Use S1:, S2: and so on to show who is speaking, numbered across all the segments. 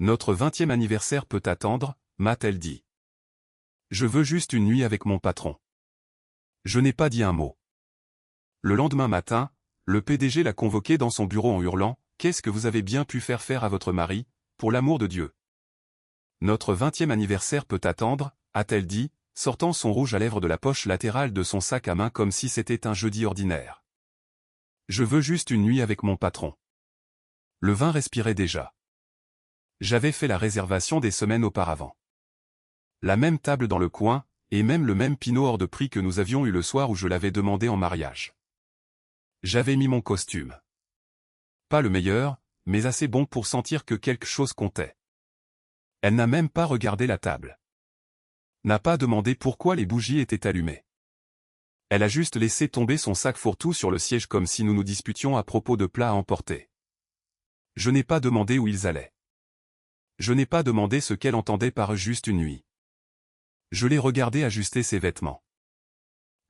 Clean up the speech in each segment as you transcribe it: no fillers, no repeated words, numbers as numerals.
S1: Notre 20e anniversaire peut attendre, m'a-t-elle dit. Je veux juste une nuit avec mon patron. Je n'ai pas dit un mot. Le lendemain matin, le PDG l'a convoqué dans son bureau en hurlant « Qu'est-ce que vous avez bien pu faire à votre mari, pour l'amour de Dieu ?» Notre 20e anniversaire peut attendre, a-t-elle dit, sortant son rouge à lèvres de la poche latérale de son sac à main comme si c'était un jeudi ordinaire. Je veux juste une nuit avec mon patron. Le vin respirait déjà. J'avais fait la réservation des semaines auparavant. La même table dans le coin, et même le même pinot hors de prix que nous avions eu le soir où je l'avais demandé en mariage. J'avais mis mon costume. Pas le meilleur, mais assez bon pour sentir que quelque chose comptait. Elle n'a même pas regardé la table. N'a pas demandé pourquoi les bougies étaient allumées. Elle a juste laissé tomber son sac fourre-tout sur le siège comme si nous nous disputions à propos de plats à emporter. Je n'ai pas demandé où ils allaient. Je n'ai pas demandé ce qu'elle entendait par juste une nuit. Je l'ai regardé ajuster ses vêtements.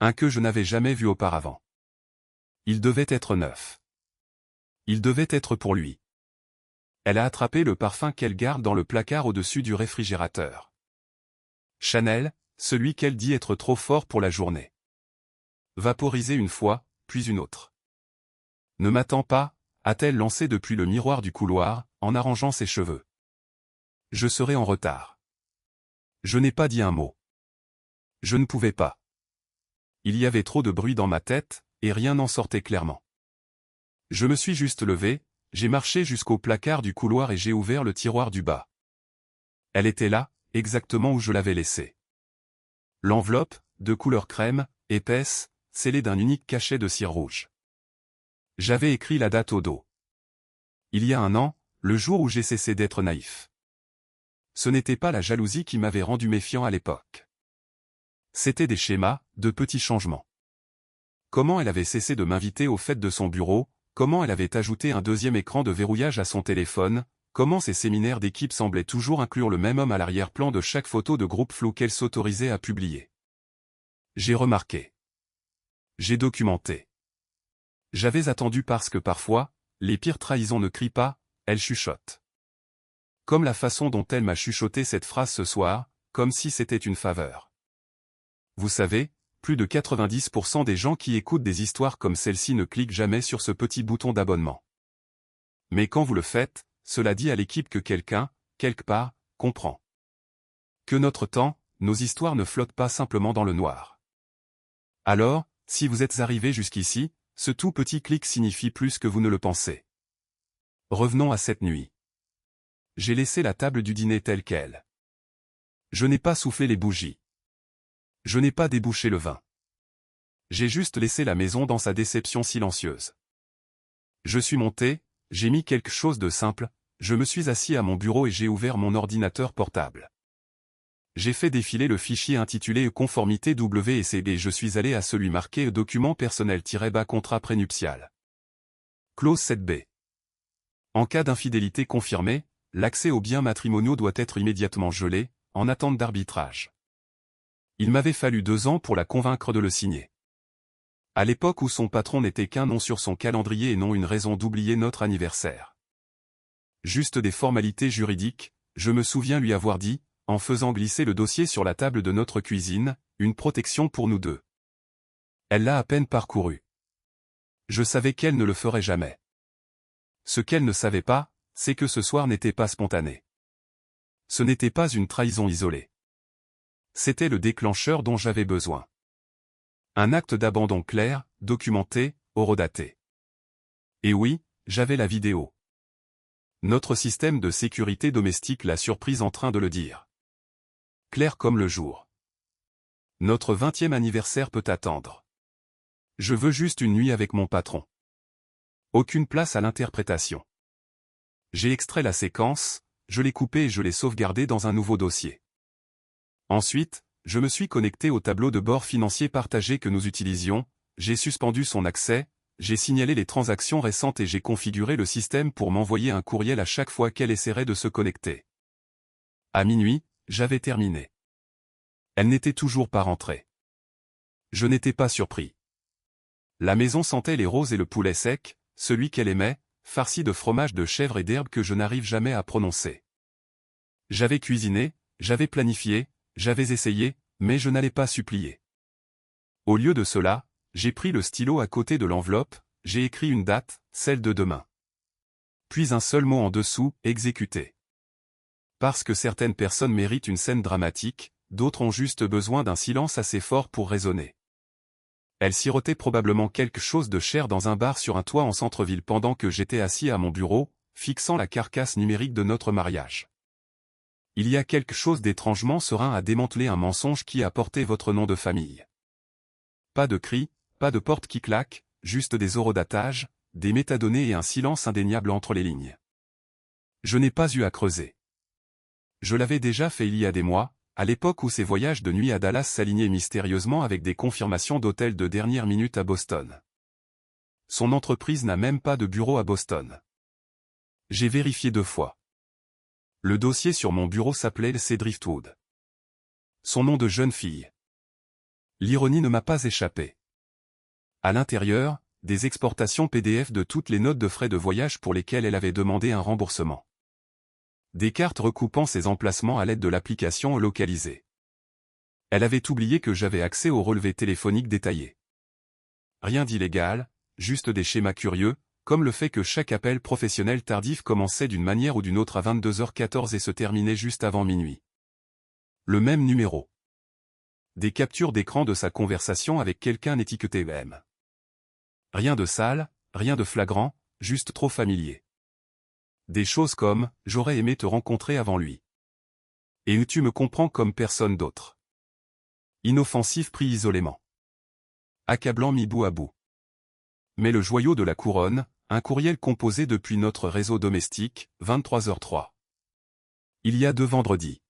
S1: Un que je n'avais jamais vu auparavant. Il devait être neuf. Il devait être pour lui. Elle a attrapé le parfum qu'elle garde dans le placard au-dessus du réfrigérateur. Chanel, celui qu'elle dit être trop fort pour la journée. Vaporisé une fois, puis une autre. Ne m'attends pas, a-t-elle lancé depuis le miroir du couloir, en arrangeant ses cheveux. Je serai en retard. Je n'ai pas dit un mot. Je ne pouvais pas. Il y avait trop de bruit dans ma tête, et rien n'en sortait clairement. Je me suis juste levé, j'ai marché jusqu'au placard du couloir et j'ai ouvert le tiroir du bas. Elle était là, exactement où je l'avais laissée. L'enveloppe, de couleur crème, épaisse, scellée d'un unique cachet de cire rouge. J'avais écrit la date au dos. Il y a un an, le jour où j'ai cessé d'être naïf. Ce n'était pas la jalousie qui m'avait rendu méfiant à l'époque. C'était des schémas, de petits changements. Comment elle avait cessé de m'inviter aux fêtes de son bureau, comment elle avait ajouté un deuxième écran de verrouillage à son téléphone, comment ses séminaires d'équipe semblaient toujours inclure le même homme à l'arrière-plan de chaque photo de groupe flou qu'elle s'autorisait à publier. J'ai remarqué. J'ai documenté. J'avais attendu parce que parfois, les pires trahisons ne crient pas, elles chuchotent. Comme la façon dont elle m'a chuchoté cette phrase ce soir, comme si c'était une faveur. Vous savez, plus de 90% des gens qui écoutent des histoires comme celle-ci ne cliquent jamais sur ce petit bouton d'abonnement. Mais quand vous le faites, cela dit à l'équipe que quelqu'un, quelque part, comprend. Que notre temps, nos histoires ne flottent pas simplement dans le noir. Alors, si vous êtes arrivé jusqu'ici, ce tout petit clic signifie plus que vous ne le pensez. Revenons à cette nuit. J'ai laissé la table du dîner telle qu'elle. Je n'ai pas soufflé les bougies. Je n'ai pas débouché le vin. J'ai juste laissé la maison dans sa déception silencieuse. Je suis monté, j'ai mis quelque chose de simple, je me suis assis à mon bureau et j'ai ouvert mon ordinateur portable. J'ai fait défiler le fichier intitulé Conformité WCB et je suis allé à celui marqué Document personnel-bas contrat prénuptial. Clause 7b. En cas d'infidélité confirmée, l'accès aux biens matrimoniaux doit être immédiatement gelé, en attente d'arbitrage. Il m'avait fallu 2 ans pour la convaincre de le signer. À l'époque où son patron n'était qu'un nom sur son calendrier et non une raison d'oublier notre anniversaire. Juste des formalités juridiques, je me souviens lui avoir dit, en faisant glisser le dossier sur la table de notre cuisine, une protection pour nous deux. Elle l'a à peine parcouru. Je savais qu'elle ne le ferait jamais. Ce qu'elle ne savait pas, c'est que ce soir n'était pas spontané. Ce n'était pas une trahison isolée. C'était le déclencheur dont j'avais besoin. Un acte d'abandon clair, documenté, horodaté. Et oui, j'avais la vidéo. Notre système de sécurité domestique l'a surprise en train de le dire. Clair comme le jour. Notre 20e anniversaire peut attendre. Je veux juste une nuit avec mon patron. Aucune place à l'interprétation. J'ai extrait la séquence, je l'ai coupée et je l'ai sauvegardée dans un nouveau dossier. Ensuite, je me suis connecté au tableau de bord financier partagé que nous utilisions, j'ai suspendu son accès, j'ai signalé les transactions récentes et j'ai configuré le système pour m'envoyer un courriel à chaque fois qu'elle essaierait de se connecter. À minuit, j'avais terminé. Elle n'était toujours pas rentrée. Je n'étais pas surpris. La maison sentait les roses et le poulet sec, celui qu'elle aimait, farci de fromage de chèvre et d'herbe que je n'arrive jamais à prononcer. J'avais cuisiné, j'avais planifié, j'avais essayé, mais je n'allais pas supplier. Au lieu de cela, j'ai pris le stylo à côté de l'enveloppe, j'ai écrit une date, celle de demain. Puis un seul mot en dessous, exécuté. Parce que certaines personnes méritent une scène dramatique, d'autres ont juste besoin d'un silence assez fort pour raisonner. Elle sirotait probablement quelque chose de cher dans un bar sur un toit en centre-ville pendant que j'étais assis à mon bureau, fixant la carcasse numérique de notre mariage. Il y a quelque chose d'étrangement serein à démanteler un mensonge qui a porté votre nom de famille. Pas de cris, pas de porte qui claque, juste des horodatages, des métadonnées et un silence indéniable entre les lignes. Je n'ai pas eu à creuser. Je l'avais déjà fait il y a des mois, à l'époque où ses voyages de nuit à Dallas s'alignaient mystérieusement avec des confirmations d'hôtels de dernière minute à Boston. Son entreprise n'a même pas de bureau à Boston. J'ai vérifié 2 fois. Le dossier sur mon bureau s'appelait C. Driftwood. Son nom de jeune fille. L'ironie ne m'a pas échappé. À l'intérieur, des exportations PDF de toutes les notes de frais de voyage pour lesquelles elle avait demandé un remboursement. Des cartes recoupant ses emplacements à l'aide de l'application localisée. Elle avait oublié que j'avais accès aux relevés téléphoniques détaillés. Rien d'illégal, juste des schémas curieux, comme le fait que chaque appel professionnel tardif commençait d'une manière ou d'une autre à 22h14 et se terminait juste avant minuit. Le même numéro. Des captures d'écran de sa conversation avec quelqu'un étiqueté M. Rien de sale, rien de flagrant, juste trop familier. Des choses comme « j'aurais aimé te rencontrer avant lui ». Et « tu me comprends comme personne d'autre ». Inoffensif pris isolément. Accablant mis bout à bout. Mais le joyau de la couronne, un courriel composé depuis notre réseau domestique, 23h03. Il y a 2 vendredis.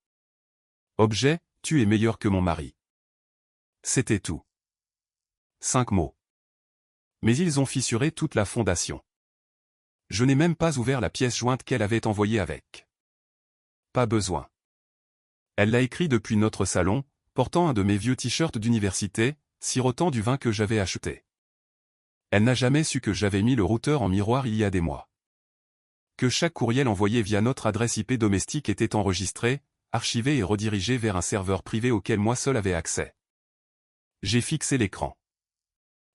S1: Objet, tu es meilleur que mon mari. C'était tout. 5 mots. Mais ils ont fissuré toute la fondation. Je n'ai même pas ouvert la pièce jointe qu'elle avait envoyée avec. Pas besoin. Elle l'a écrit depuis notre salon, portant un de mes vieux t-shirts d'université, sirotant du vin que j'avais acheté. Elle n'a jamais su que j'avais mis le routeur en miroir il y a des mois. Que chaque courriel envoyé via notre adresse IP domestique était enregistré, archivé et redirigé vers un serveur privé auquel moi seul avais accès. J'ai fixé l'écran.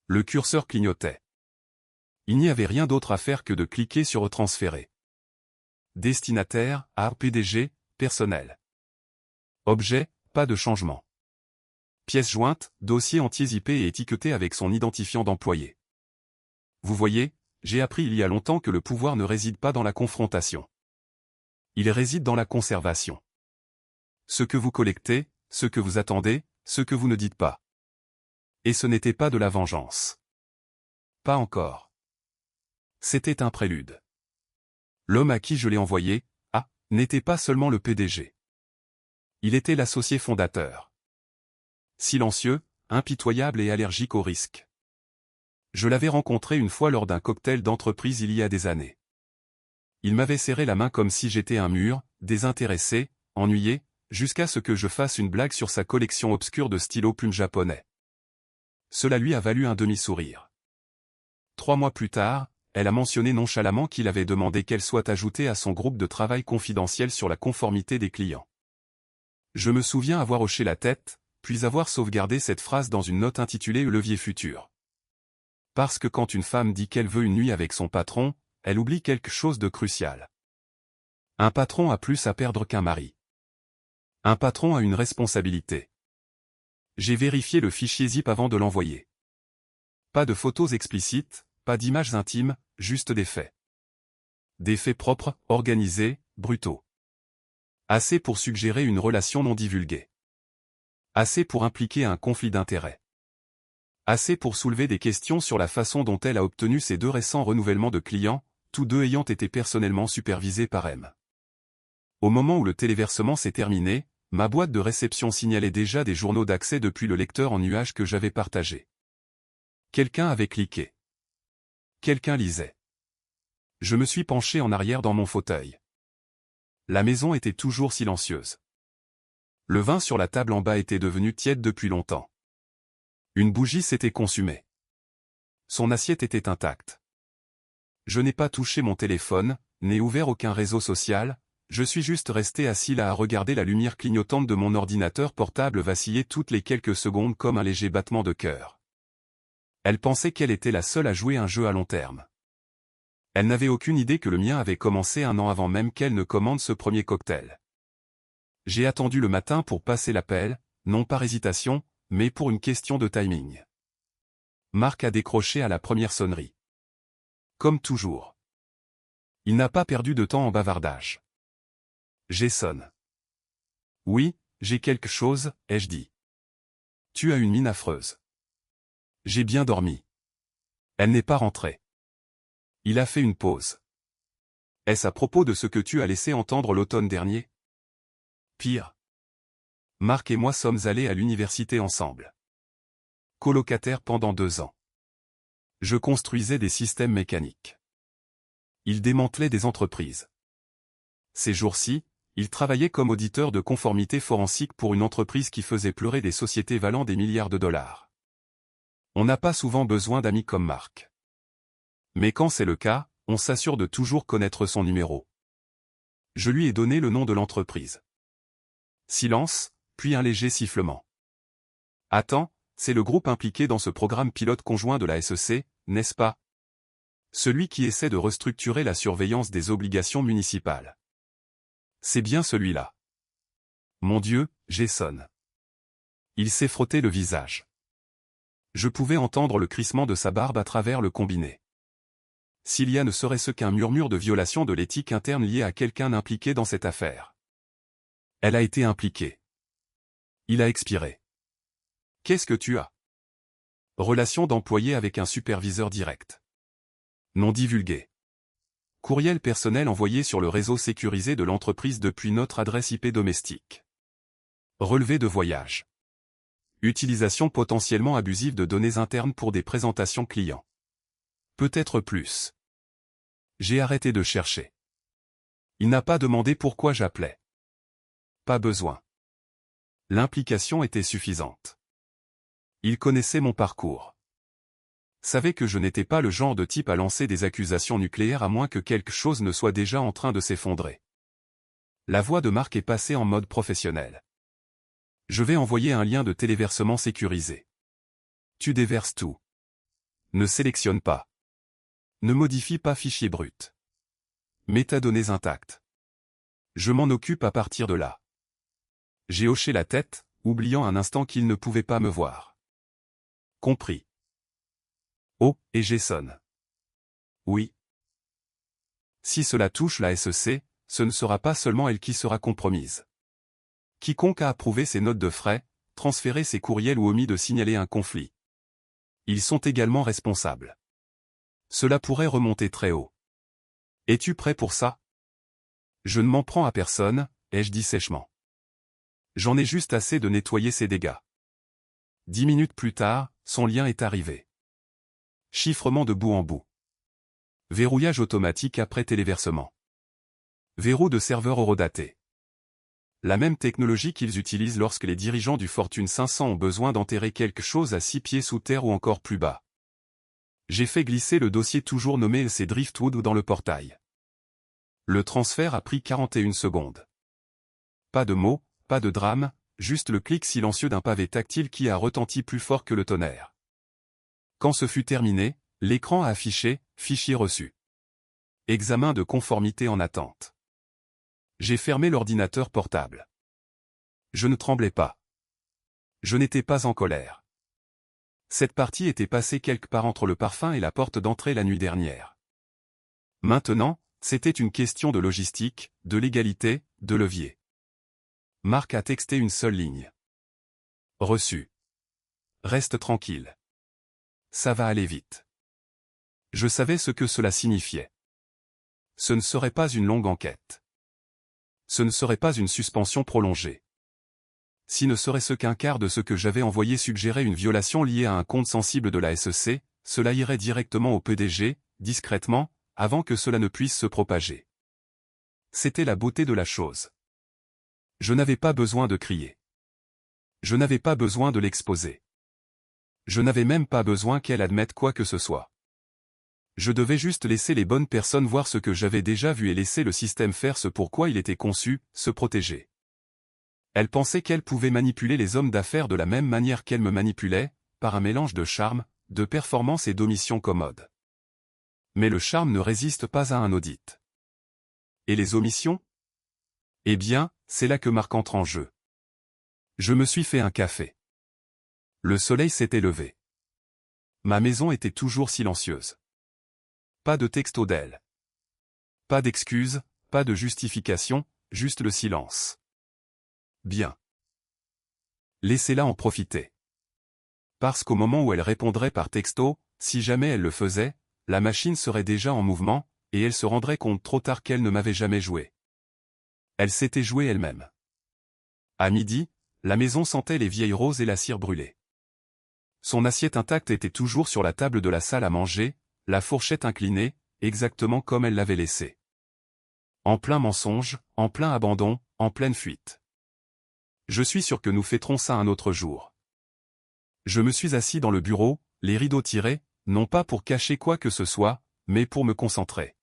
S1: Le curseur clignotait. Il n'y avait rien d'autre à faire que de cliquer sur Retransférer. Destinataire, PDG, personnel. Objet, pas de changement. Pièce jointe, dossier entier IP et étiqueté avec son identifiant d'employé. Vous voyez, j'ai appris il y a longtemps que le pouvoir ne réside pas dans la confrontation. Il réside dans la conservation. Ce que vous collectez, ce que vous attendez, ce que vous ne dites pas. Et ce n'était pas de la vengeance. Pas encore. C'était un prélude. L'homme à qui je l'ai envoyé, n'était pas seulement le PDG. Il était l'associé fondateur. Silencieux, impitoyable et allergique au risque. Je l'avais rencontré une fois lors d'un cocktail d'entreprise il y a des années. Il m'avait serré la main comme si j'étais un mur, désintéressé, ennuyé, jusqu'à ce que je fasse une blague sur sa collection obscure de stylos plumes japonais. Cela lui a valu un demi-sourire. 3 mois plus tard, elle a mentionné nonchalamment qu'il avait demandé qu'elle soit ajoutée à son groupe de travail confidentiel sur la conformité des clients. Je me souviens avoir hoché la tête, puis avoir sauvegardé cette phrase dans une note intitulée « Levier futur ». Parce que quand une femme dit qu'elle veut une nuit avec son patron, elle oublie quelque chose de crucial. Un patron a plus à perdre qu'un mari. Un patron a une responsabilité. J'ai vérifié le fichier zip avant de l'envoyer. Pas de photos explicites, pas d'images intimes, juste des faits. Des faits propres, organisés, brutaux. Assez pour suggérer une relation non divulguée. Assez pour impliquer un conflit d'intérêts. Assez pour soulever des questions sur la façon dont elle a obtenu ses 2 récents renouvellements de clients, tous 2 ayant été personnellement supervisés par M. Au moment où le téléversement s'est terminé, ma boîte de réception signalait déjà des journaux d'accès depuis le lecteur en nuage que j'avais partagé. Quelqu'un avait cliqué. Quelqu'un lisait. Je me suis penché en arrière dans mon fauteuil. La maison était toujours silencieuse. Le vin sur la table en bas était devenu tiède depuis longtemps. Une bougie s'était consumée. Son assiette était intacte. Je n'ai pas touché mon téléphone, n'ai ouvert aucun réseau social, Je suis juste resté assis là à regarder la lumière clignotante de mon ordinateur portable vaciller toutes les quelques secondes comme un léger battement de cœur. Elle pensait qu'elle était la seule à jouer un jeu à long terme. Elle n'avait aucune idée que le mien avait commencé un an avant même qu'elle ne commande ce premier cocktail. J'ai attendu le matin pour passer l'appel, non par hésitation, mais pour une question de timing. Marc a décroché à la première sonnerie. Comme toujours. Il n'a pas perdu de temps en bavardage. Jason. Oui, j'ai quelque chose, ai-je dit. Tu as une mine affreuse. J'ai bien dormi. Elle n'est pas rentrée. Il a fait une pause. Est-ce à propos de ce que tu as laissé entendre l'automne dernier? Pire. Marc et moi sommes allés à l'université ensemble. Colocataires pendant 2 ans. Je construisais des systèmes mécaniques. Il démantelait des entreprises. Ces jours-ci, il travaillait comme auditeur de conformité forensique pour une entreprise qui faisait pleurer des sociétés valant des milliards de dollars. On n'a pas souvent besoin d'amis comme Marc. Mais quand c'est le cas, on s'assure de toujours connaître son numéro. Je lui ai donné le nom de l'entreprise. Silence, puis un léger sifflement. Attends, c'est le groupe impliqué dans ce programme pilote conjoint de la SEC, n'est-ce pas? Celui qui essaie de restructurer la surveillance des obligations municipales. C'est bien celui-là. Mon Dieu, Jason. Il s'est frotté le visage. Je pouvais entendre le crissement de sa barbe à travers le combiné. S'il y a ne serait-ce qu'un murmure de violation de l'éthique interne lié à quelqu'un impliqué dans cette affaire. Elle a été impliquée. Il a expiré. Qu'est-ce que tu as? Relation d'employé avec un superviseur direct. Non divulgué. Courriel personnel envoyé sur le réseau sécurisé de l'entreprise depuis notre adresse IP domestique. Relevé de voyage. Utilisation potentiellement abusive de données internes pour des présentations clients. Peut-être plus. J'ai arrêté de chercher. Il n'a pas demandé pourquoi j'appelais. Pas besoin. L'implication était suffisante. Il connaissait mon parcours. Savait que je n'étais pas le genre de type à lancer des accusations nucléaires à moins que quelque chose ne soit déjà en train de s'effondrer. La voix de Marc est passée en mode professionnel. Je vais envoyer un lien de téléversement sécurisé. Tu déverses tout. Ne sélectionne pas. Ne modifie pas fichier brut. Métadonnées intactes. Je m'en occupe à partir de là. J'ai hoché la tête, oubliant un instant qu'il ne pouvait pas me voir. Compris. Oh, et Jason. Oui. Si cela touche la SEC, ce ne sera pas seulement elle qui sera compromise. Quiconque a approuvé ces notes de frais, transféré ces courriels ou omis de signaler un conflit. Ils sont également responsables. Cela pourrait remonter très haut. Es-tu prêt pour ça? Je ne m'en prends à personne, ai-je dit sèchement. J'en ai juste assez de nettoyer ces dégâts. 10 minutes plus tard, son lien est arrivé. Chiffrement de bout en bout. Verrouillage automatique après téléversement. Verrou de serveur horodaté. La même technologie qu'ils utilisent lorsque les dirigeants du Fortune 500 ont besoin d'enterrer quelque chose à 6 pieds sous terre ou encore plus bas. J'ai fait glisser le dossier toujours nommé LC Driftwood dans le portail. Le transfert a pris 41 secondes. Pas de mots, pas de drame, juste le clic silencieux d'un pavé tactile qui a retenti plus fort que le tonnerre. Quand ce fut terminé, l'écran a affiché « Fichier reçu ». Examen de conformité en attente. J'ai fermé l'ordinateur portable. Je ne tremblais pas. Je n'étais pas en colère. Cette partie était passée quelque part entre le parfum et la porte d'entrée la nuit dernière. Maintenant, c'était une question de logistique, de légalité, de levier. Marc a texté une seule ligne. Reçu. Reste tranquille. Ça va aller vite. Je savais ce que cela signifiait. Ce ne serait pas une longue enquête. Ce ne serait pas une suspension prolongée. Si ne serait-ce qu'un quart de ce que j'avais envoyé suggérait une violation liée à un compte sensible de la SEC, cela irait directement au PDG, discrètement, avant que cela ne puisse se propager. C'était la beauté de la chose. Je n'avais pas besoin de crier. Je n'avais pas besoin de l'exposer. Je n'avais même pas besoin qu'elle admette quoi que ce soit. Je devais juste laisser les bonnes personnes voir ce que j'avais déjà vu et laisser le système faire ce pourquoi il était conçu, se protéger. Elle pensait qu'elle pouvait manipuler les hommes d'affaires de la même manière qu'elle me manipulait, par un mélange de charme, de performance et d'omission commode. Mais le charme ne résiste pas à un audit. Et les omissions? Eh bien, c'est là que Marc entre en jeu. Je me suis fait un café. Le soleil s'était levé. Ma maison était toujours silencieuse. Pas de texto d'elle. Pas d'excuses, pas de justification, juste le silence. Bien. Laissez-la en profiter. Parce qu'au moment où elle répondrait par texto, si jamais elle le faisait, la machine serait déjà en mouvement, et elle se rendrait compte trop tard qu'elle ne m'avait jamais joué. Elle s'était jouée elle-même. À midi, la maison sentait les vieilles roses et la cire brûlée. Son assiette intacte était toujours sur la table de la salle à manger, la fourchette inclinée, exactement comme elle l'avait laissée. En plein mensonge, en plein abandon, en pleine fuite. Je suis sûr que nous fêterons ça un autre jour. Je me suis assis dans le bureau, les rideaux tirés, non pas pour cacher quoi que ce soit, mais pour me concentrer.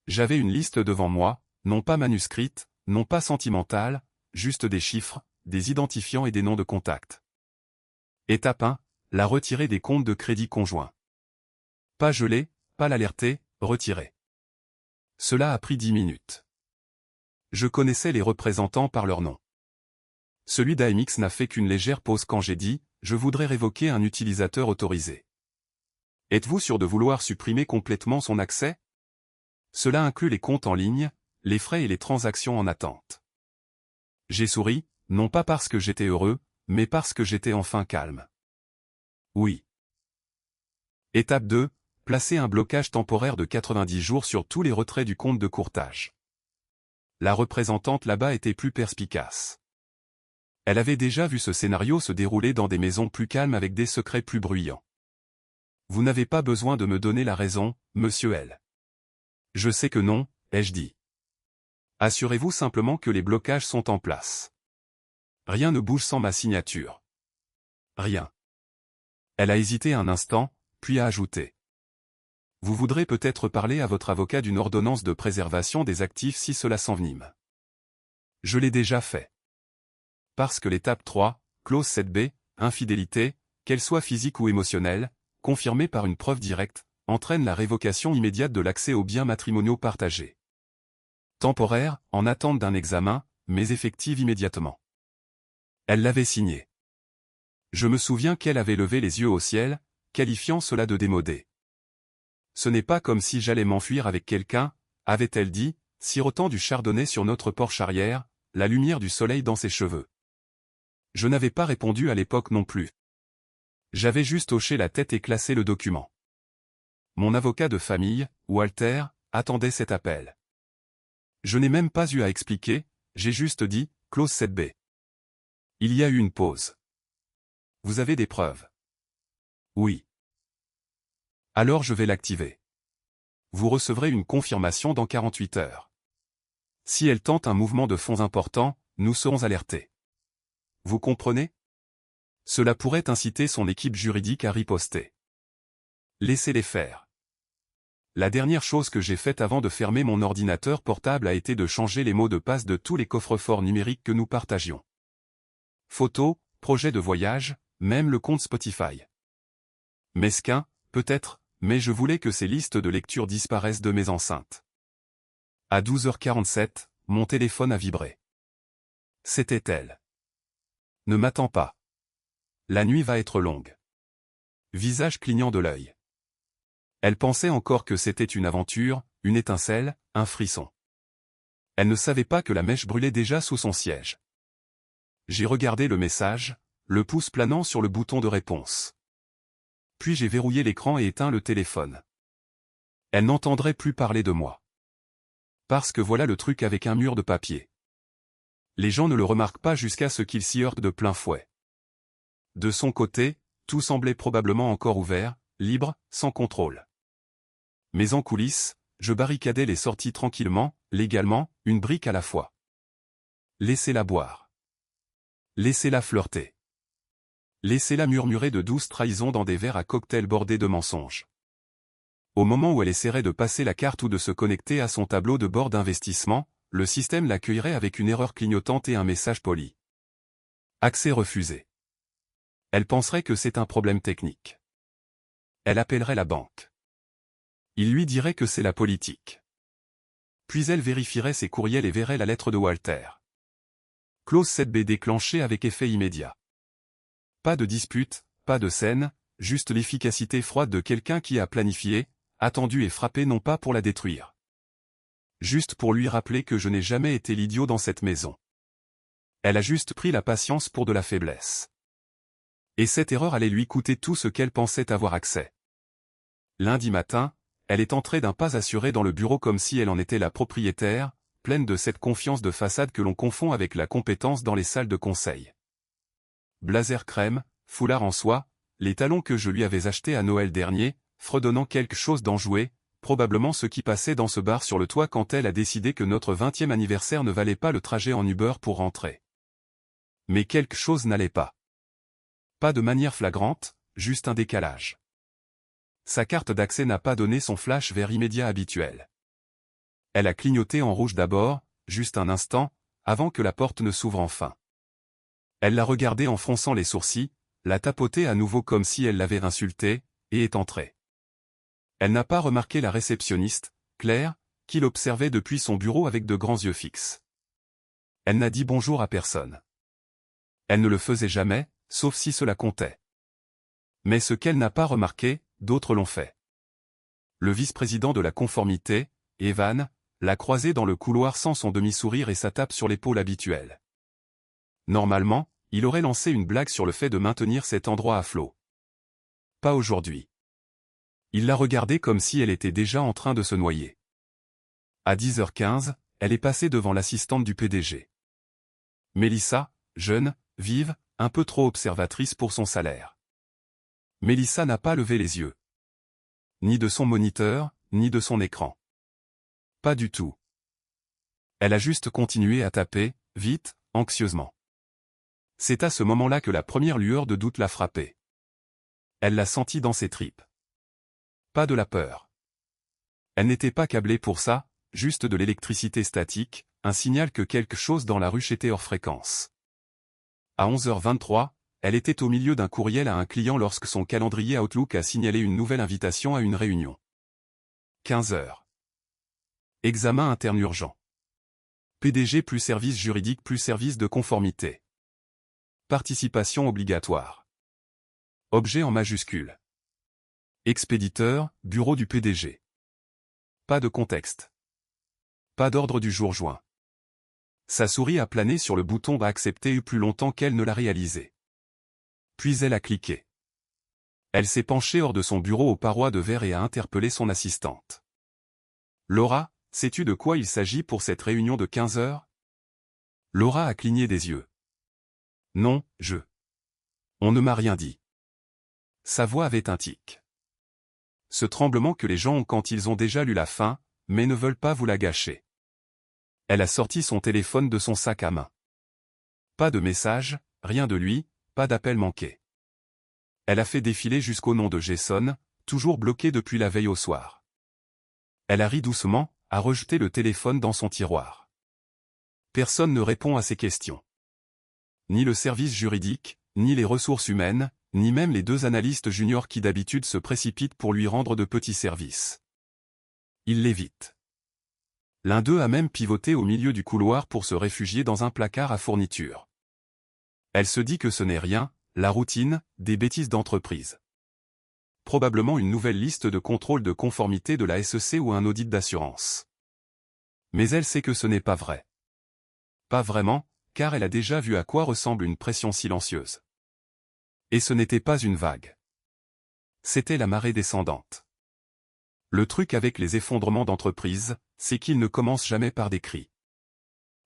S1: J'avais une liste devant moi, non pas manuscrite, non pas sentimentale, juste des chiffres, des identifiants et des noms de contacts. Étape 1, la retirer des comptes de crédit conjoints. Pas geler, pas l'alerter, retirer. Cela a pris 10 minutes. Je connaissais les représentants par leur nom. Celui d'AMX n'a fait qu'une légère pause quand j'ai dit « Je voudrais révoquer un utilisateur autorisé ». Êtes-vous sûr de vouloir supprimer complètement son accès? Cela inclut les comptes en ligne, les frais et les transactions en attente. J'ai souri, non pas parce que j'étais heureux, mais parce que j'étais enfin calme. Oui. Étape 2, placer un blocage temporaire de 90 jours sur tous les retraits du compte de courtage. La représentante là-bas était plus perspicace. Elle avait déjà vu ce scénario se dérouler dans des maisons plus calmes avec des secrets plus bruyants. Vous n'avez pas besoin de me donner la raison, monsieur L. Je sais que non, ai-je dit. Assurez-vous simplement que les blocages sont en place. Rien ne bouge sans ma signature. Rien. Elle a hésité un instant, puis a ajouté. Vous voudrez peut-être parler à votre avocat d'une ordonnance de préservation des actifs si cela s'envenime. Je l'ai déjà fait. Parce que l'étape 3, clause 7b, infidélité, qu'elle soit physique ou émotionnelle, confirmée par une preuve directe, entraîne la révocation immédiate de l'accès aux biens matrimoniaux partagés. Temporaire, en attente d'un examen, mais effective immédiatement. Elle l'avait signé. Je me souviens qu'elle avait levé les yeux au ciel, qualifiant cela de démodé. Ce n'est pas comme si j'allais m'enfuir avec quelqu'un, avait-elle dit, sirotant du chardonnay sur notre porche arrière, la lumière du soleil dans ses cheveux. Je n'avais pas répondu à l'époque non plus. J'avais juste hoché la tête et classé le document. Mon avocat de famille, Walter, attendait cet appel. Je n'ai même pas eu à expliquer, j'ai juste dit, clause 7b. Il y a eu une pause. Vous avez des preuves? Oui. Alors je vais l'activer. Vous recevrez une confirmation dans 48 heures. Si elle tente un mouvement de fonds important, nous serons alertés. Vous comprenez? Cela pourrait inciter son équipe juridique à riposter. Laissez-les faire. La dernière chose que j'ai faite avant de fermer mon ordinateur portable a été de changer les mots de passe de tous les coffres-forts numériques que nous partagions. Photos, projets de voyage, même le compte Spotify. Mesquin, peut-être, mais je voulais que ces listes de lecture disparaissent de mes enceintes. À 12h47, mon téléphone a vibré. C'était elle. Ne m'attends pas. La nuit va être longue. Visage clignant de l'œil. Elle pensait encore que c'était une aventure, une étincelle, un frisson. Elle ne savait pas que la mèche brûlait déjà sous son siège. J'ai regardé le message, le pouce planant sur le bouton de réponse. Puis j'ai verrouillé l'écran et éteint le téléphone. Elle n'entendrait plus parler de moi. Parce que voilà le truc avec un mur de papier. Les gens ne le remarquent pas jusqu'à ce qu'ils s'y heurtent de plein fouet. De son côté, tout semblait probablement encore ouvert, libre, sans contrôle. Mais en coulisses, je barricadais les sorties tranquillement, légalement, une brique à la fois. Laissez-la boire. Laissez-la flirter. Laissez-la murmurer de douces trahisons dans des verres à cocktail bordés de mensonges. Au moment où elle essaierait de passer la carte ou de se connecter à son tableau de bord d'investissement, le système l'accueillerait avec une erreur clignotante et un message poli. Accès refusé. Elle penserait que c'est un problème technique. Elle appellerait la banque. Il lui dirait que c'est la politique. Puis elle vérifierait ses courriels et verrait la lettre de Walter. Clause 7b déclenchée avec effet immédiat. Pas de dispute, pas de scène, juste l'efficacité froide de quelqu'un qui a planifié, attendu et frappé non pas pour la détruire. Juste pour lui rappeler que je n'ai jamais été l'idiot dans cette maison. Elle a juste pris la patience pour de la faiblesse. Et cette erreur allait lui coûter tout ce qu'elle pensait avoir accès. Lundi matin, elle est entrée d'un pas assuré dans le bureau comme si elle en était la propriétaire, pleine de cette confiance de façade que l'on confond avec la compétence dans les salles de conseil. Blazer crème, foulard en soie, les talons que je lui avais achetés à Noël dernier, fredonnant quelque chose d'enjoué, probablement ce qui passait dans ce bar sur le toit quand elle a décidé que notre 20e anniversaire ne valait pas le trajet en Uber pour rentrer. Mais quelque chose n'allait pas. Pas de manière flagrante, juste un décalage. Sa carte d'accès n'a pas donné son flash vert immédiat habituel. Elle a clignoté en rouge d'abord, juste un instant, avant que la porte ne s'ouvre enfin. Elle l'a regardé en fronçant les sourcils, l'a tapoté à nouveau comme si elle l'avait insulté, et est entrée. Elle n'a pas remarqué la réceptionniste, Claire, qui l'observait depuis son bureau avec de grands yeux fixes. Elle n'a dit bonjour à personne. Elle ne le faisait jamais, sauf si cela comptait. Mais ce qu'elle n'a pas remarqué, d'autres l'ont fait. Le vice-président de la conformité, Evan, l'a croisé dans le couloir sans son demi-sourire et sa tape sur l'épaule habituelle. Normalement, il aurait lancé une blague sur le fait de maintenir cet endroit à flot. Pas aujourd'hui. Il l'a regardée comme si elle était déjà en train de se noyer. À 10h15, elle est passée devant l'assistante du PDG. Mélissa, jeune, vive, un peu trop observatrice pour son salaire. Mélissa n'a pas levé les yeux. Ni de son moniteur, ni de son écran. Pas du tout. Elle a juste continué à taper, vite, anxieusement. C'est à ce moment-là que la première lueur de doute l'a frappée. Elle l'a senti dans ses tripes. Pas de la peur. Elle n'était pas câblée pour ça, juste de l'électricité statique, un signal que quelque chose dans la ruche était hors fréquence. À 11h23, elle était au milieu d'un courriel à un client lorsque son calendrier Outlook a signalé une nouvelle invitation à une réunion. 15h. Examen interne urgent. PDG plus service juridique plus service de conformité. Participation obligatoire. Objet en majuscule. Expéditeur, bureau du PDG. Pas de contexte. Pas d'ordre du jour joint. Sa souris a plané sur le bouton d'accepter plus longtemps qu'elle ne l'a réalisé. Puis elle a cliqué. Elle s'est penchée hors de son bureau aux parois de verre et a interpellé son assistante. Laura, sais-tu de quoi il s'agit pour cette réunion de 15h? Laura a cligné des yeux. Non, On ne m'a rien dit. Sa voix avait un tic. Ce tremblement que les gens ont quand ils ont déjà lu la fin, mais ne veulent pas vous la gâcher. Elle a sorti son téléphone de son sac à main. Pas de message, rien de lui, pas d'appel manqué. Elle a fait défiler jusqu'au nom de Jason, toujours bloqué depuis la veille au soir. Elle a ri doucement, a rejeté le téléphone dans son tiroir. Personne ne répond à ses questions. Ni le service juridique, ni les ressources humaines, ni même les deux analystes juniors qui d'habitude se précipitent pour lui rendre de petits services. Il l'évite. L'un d'eux a même pivoté au milieu du couloir pour se réfugier dans un placard à fournitures. Elle se dit que ce n'est rien, la routine, des bêtises d'entreprise. Probablement une nouvelle liste de contrôle de conformité de la SEC ou un audit d'assurance. Mais elle sait que ce n'est pas vrai. Pas vraiment, car elle a déjà vu à quoi ressemble une pression silencieuse. Et ce n'était pas une vague. C'était la marée descendante. Le truc avec les effondrements d'entreprise, c'est qu'ils ne commencent jamais par des cris.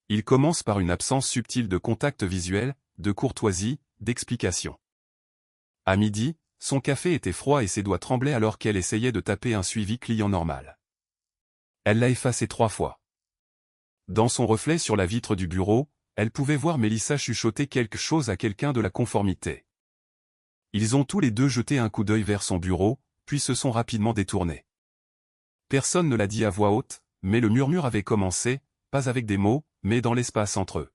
S1: Ils commencent par une absence subtile de contact visuel, de courtoisie, d'explication. À midi, son café était froid et ses doigts tremblaient alors qu'elle essayait de taper un suivi client normal. Elle l'a effacé 3 fois. Dans son reflet sur la vitre du bureau, elle pouvait voir Mélissa chuchoter quelque chose à quelqu'un de la conformité. Ils ont tous les deux jeté un coup d'œil vers son bureau, puis se sont rapidement détournés. Personne ne l'a dit à voix haute, mais le murmure avait commencé, pas avec des mots, mais dans l'espace entre eux.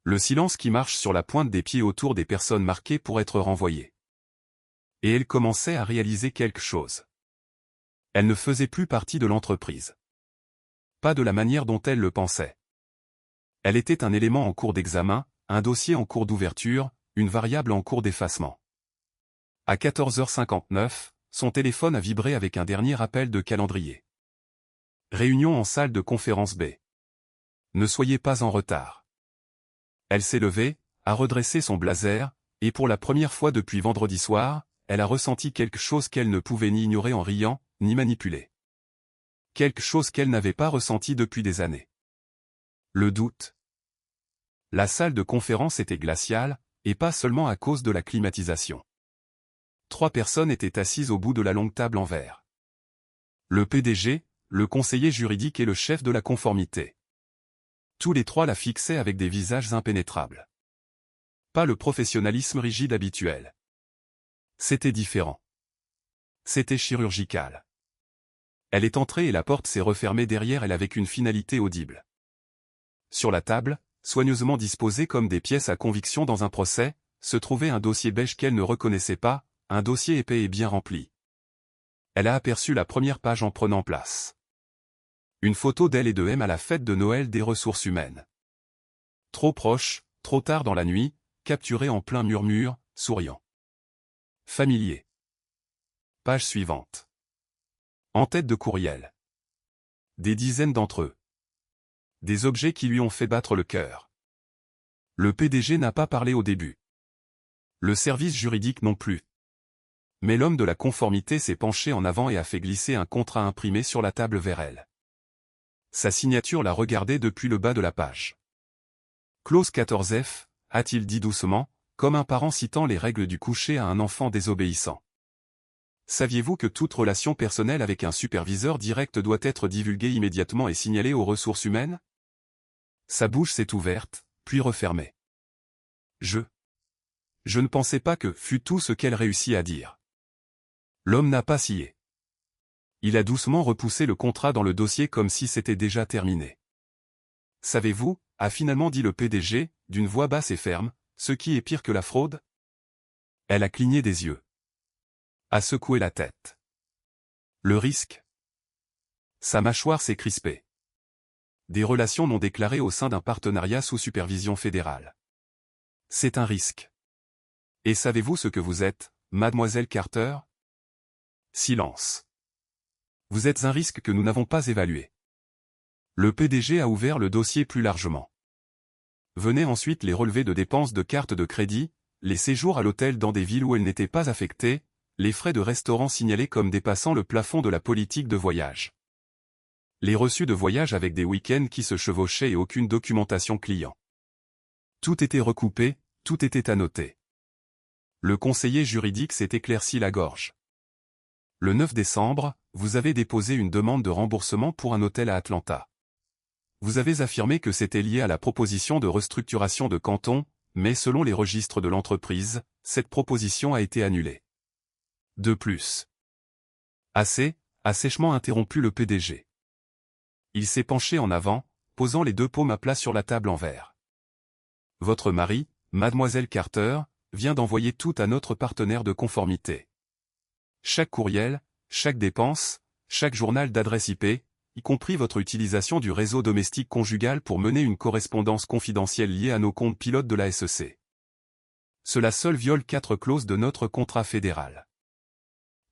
S1: Le silence qui marche sur la pointe des pieds autour des personnes marquées pour être renvoyées. Et elle commençait à réaliser quelque chose. Elle ne faisait plus partie de l'entreprise. Pas de la manière dont elle le pensait. Elle était un élément en cours d'examen, un dossier en cours d'ouverture, une variable en cours d'effacement. À 14h59, son téléphone a vibré avec un dernier appel de calendrier. Réunion en salle de conférence B. Ne soyez pas en retard. Elle s'est levée, a redressé son blazer, et pour la première fois depuis vendredi soir, elle a ressenti quelque chose qu'elle ne pouvait ni ignorer en riant, ni manipuler. Quelque chose qu'elle n'avait pas ressenti depuis des années. Le doute. La salle de conférence était glaciale, et pas seulement à cause de la climatisation. 3 personnes étaient assises au bout de la longue table en verre. Le PDG, le conseiller juridique et le chef de la conformité. Tous les 3 la fixaient avec des visages impénétrables. Pas le professionnalisme rigide habituel. C'était différent. C'était chirurgical. Elle est entrée et la porte s'est refermée derrière elle avec une finalité audible. Sur la table, soigneusement disposée comme des pièces à conviction dans un procès, se trouvait un dossier beige qu'elle ne reconnaissait pas, un dossier épais et bien rempli. Elle a aperçu la première page en prenant place. Une photo d'elle et de M à la fête de Noël des ressources humaines. Trop proche, trop tard dans la nuit, capturé en plein murmure, souriant. Familier. Page suivante. En tête de courriel. Des dizaines d'entre eux. Des objets qui lui ont fait battre le cœur. Le PDG n'a pas parlé au début. Le service juridique non plus. Mais l'homme de la conformité s'est penché en avant et a fait glisser un contrat imprimé sur la table vers elle. Sa signature l'a regardée depuis le bas de la page. Clause 14F, a-t-il dit doucement, comme un parent citant les règles du coucher à un enfant désobéissant. Saviez-vous que toute relation personnelle avec un superviseur direct doit être divulguée immédiatement et signalée aux ressources humaines? Sa bouche s'est ouverte, puis refermée. Je ne pensais pas que fût tout ce qu'elle réussit à dire. L'homme n'a pas scié. Il a doucement repoussé le contrat dans le dossier comme si c'était déjà terminé. Savez-vous, a finalement dit le PDG, d'une voix basse et ferme, ce qui est pire que la fraude? Elle a cligné des yeux. A secoué la tête. Le risque? Sa mâchoire s'est crispée. Des relations non déclarées au sein d'un partenariat sous supervision fédérale. C'est un risque. Et savez-vous ce que vous êtes, mademoiselle Carter? Silence. Vous êtes un risque que nous n'avons pas évalué. Le PDG a ouvert le dossier plus largement. Venaient ensuite les relevés de dépenses de cartes de crédit, les séjours à l'hôtel dans des villes où elles n'étaient pas affectées, les frais de restaurant signalés comme dépassant le plafond de la politique de voyage. Les reçus de voyage avec des week-ends qui se chevauchaient et aucune documentation client. Tout était recoupé, tout était annoté. Le conseiller juridique s'est éclairci la gorge. Le 9 décembre, vous avez déposé une demande de remboursement pour un hôtel à Atlanta. Vous avez affirmé que c'était lié à la proposition de restructuration de Canton, mais selon les registres de l'entreprise, cette proposition a été annulée. De plus. Assez, a sèchement interrompu le PDG. Il s'est penché en avant, posant les 2 paumes à plat sur la table en verre. Votre mari, mademoiselle Carter, vient d'envoyer tout à notre partenaire de conformité. Chaque courriel, chaque dépense, chaque journal d'adresse IP, y compris votre utilisation du réseau domestique conjugal pour mener une correspondance confidentielle liée à nos comptes pilotes de la SEC. Cela seul viole 4 clauses de notre contrat fédéral.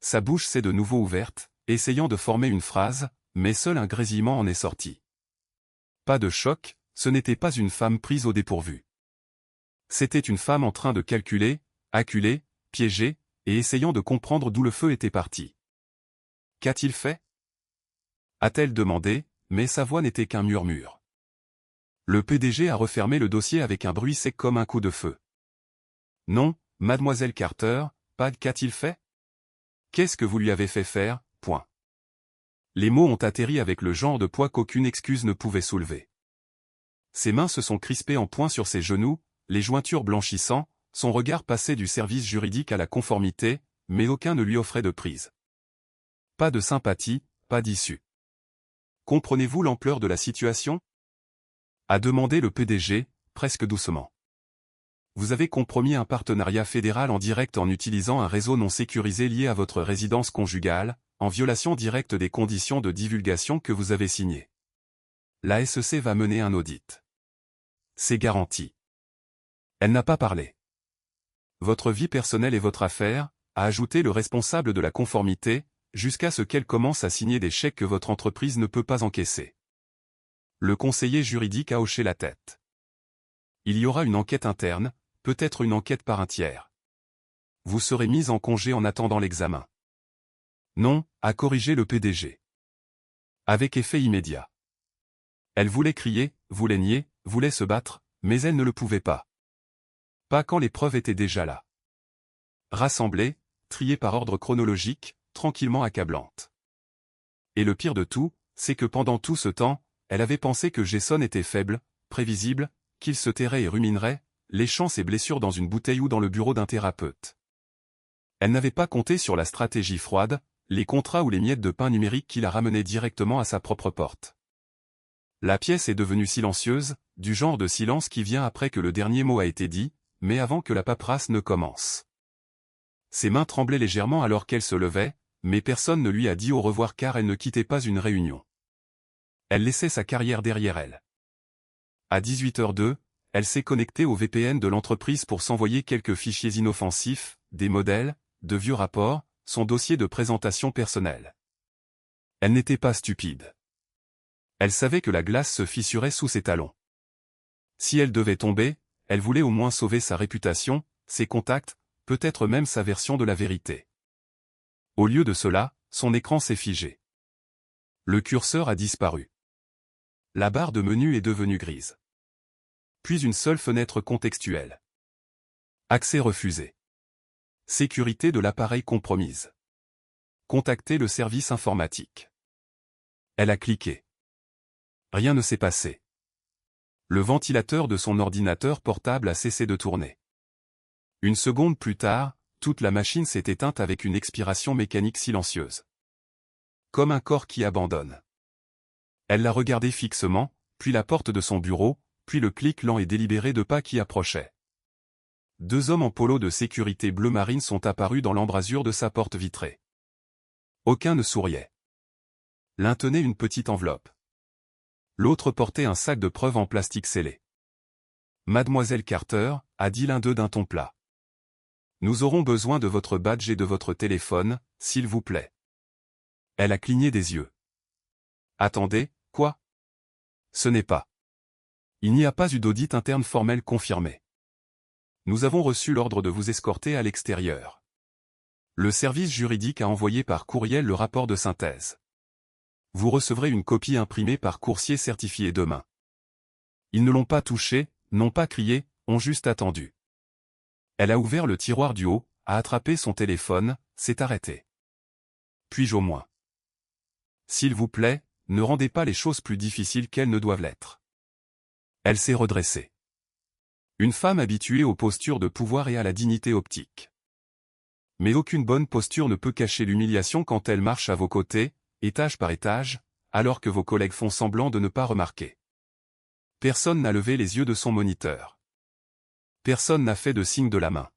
S1: Sa bouche s'est de nouveau ouverte, essayant de former une phrase, mais seul un grésillement en est sorti. Pas de choc, ce n'était pas une femme prise au dépourvu. C'était une femme en train de calculer, acculer, piéger, et essayant de comprendre d'où le feu était parti. Qu'a-t-il fait? A-t-elle demandé, mais sa voix n'était qu'un murmure. Le PDG a refermé le dossier avec un bruit sec comme un coup de feu. Non, mademoiselle Carter, pas qu'a-t-il fait? Qu'est-ce que vous lui avez fait faire, point. Les mots ont atterri avec le genre de poids qu'aucune excuse ne pouvait soulever. Ses mains se sont crispées en poing sur ses genoux, les jointures blanchissant, son regard passait du service juridique à la conformité, mais aucun ne lui offrait de prise. Pas de sympathie, pas d'issue. Comprenez-vous l'ampleur de la situation? A demandé le PDG, presque doucement. Vous avez compromis un partenariat fédéral en direct en utilisant un réseau non sécurisé lié à votre résidence conjugale, en violation directe des conditions de divulgation que vous avez signées. La SEC va mener un audit. C'est garanti. Elle n'a pas parlé. Votre vie personnelle est votre affaire, a ajouté le responsable de la conformité, jusqu'à ce qu'elle commence à signer des chèques que votre entreprise ne peut pas encaisser. Le conseiller juridique a hoché la tête. Il y aura une enquête interne, peut-être une enquête par un tiers. Vous serez mis en congé en attendant l'examen. Non, a corrigé le PDG. Avec effet immédiat. Elle voulait crier, voulait nier, voulait se battre, mais elle ne le pouvait pas. Pas quand les preuves étaient déjà là. Rassemblées, triées par ordre chronologique, tranquillement accablantes. Et le pire de tout, c'est que pendant tout ce temps, elle avait pensé que Jason était faible, prévisible, qu'il se tairait et ruminerait, léchant ses blessures dans une bouteille ou dans le bureau d'un thérapeute. Elle n'avait pas compté sur la stratégie froide, les contrats ou les miettes de pain numérique qui la ramenaient directement à sa propre porte. La pièce est devenue silencieuse, du genre de silence qui vient après que le dernier mot a été dit, mais avant que la paperasse ne commence. Ses mains tremblaient légèrement alors qu'elle se levait, mais personne ne lui a dit au revoir car elle ne quittait pas une réunion. Elle laissait sa carrière derrière elle. À 18h02, elle s'est connectée au VPN de l'entreprise pour s'envoyer quelques fichiers inoffensifs, des modèles, de vieux rapports, son dossier de présentation personnelle. Elle n'était pas stupide. Elle savait que la glace se fissurait sous ses talons. Si elle devait tomber, elle voulait au moins sauver sa réputation, ses contacts, peut-être même sa version de la vérité. Au lieu de cela, son écran s'est figé. Le curseur a disparu. La barre de menu est devenue grise. Puis une seule fenêtre contextuelle. Accès refusé. Sécurité de l'appareil compromise. Contacter le service informatique. Elle a cliqué. Rien ne s'est passé. Le ventilateur de son ordinateur portable a cessé de tourner. Une seconde plus tard, toute la machine s'est éteinte avec une expiration mécanique silencieuse. Comme un corps qui abandonne. Elle l'a regardé fixement, puis la porte de son bureau, puis le clic lent et délibéré de pas qui approchaient. Deux hommes en polo de sécurité bleu marine sont apparus dans l'embrasure de sa porte vitrée. Aucun ne souriait. L'un tenait une petite enveloppe. L'autre portait un sac de preuves en plastique scellé. « Mademoiselle Carter », a dit l'un d'eux d'un ton plat. « Nous aurons besoin de votre badge et de votre téléphone, s'il vous plaît. » Elle a cligné des yeux. « Attendez, quoi ? Ce n'est pas. Il n'y a pas eu d'audit interne formel confirmé. Nous avons reçu l'ordre de vous escorter à l'extérieur. Le service juridique a envoyé par courriel le rapport de synthèse. Vous recevrez une copie imprimée par coursier certifié demain. Ils ne l'ont pas touché, n'ont pas crié, ont juste attendu. Elle a ouvert le tiroir du haut, a attrapé son téléphone, s'est arrêtée. Puis-je au moins? S'il vous plaît, ne rendez pas les choses plus difficiles qu'elles ne doivent l'être. Elle s'est redressée. Une femme habituée aux postures de pouvoir et à la dignité optique. Mais aucune bonne posture ne peut cacher l'humiliation quand elle marche à vos côtés, étage par étage, alors que vos collègues font semblant de ne pas remarquer. Personne n'a levé les yeux de son moniteur. Personne n'a fait de signe de la main.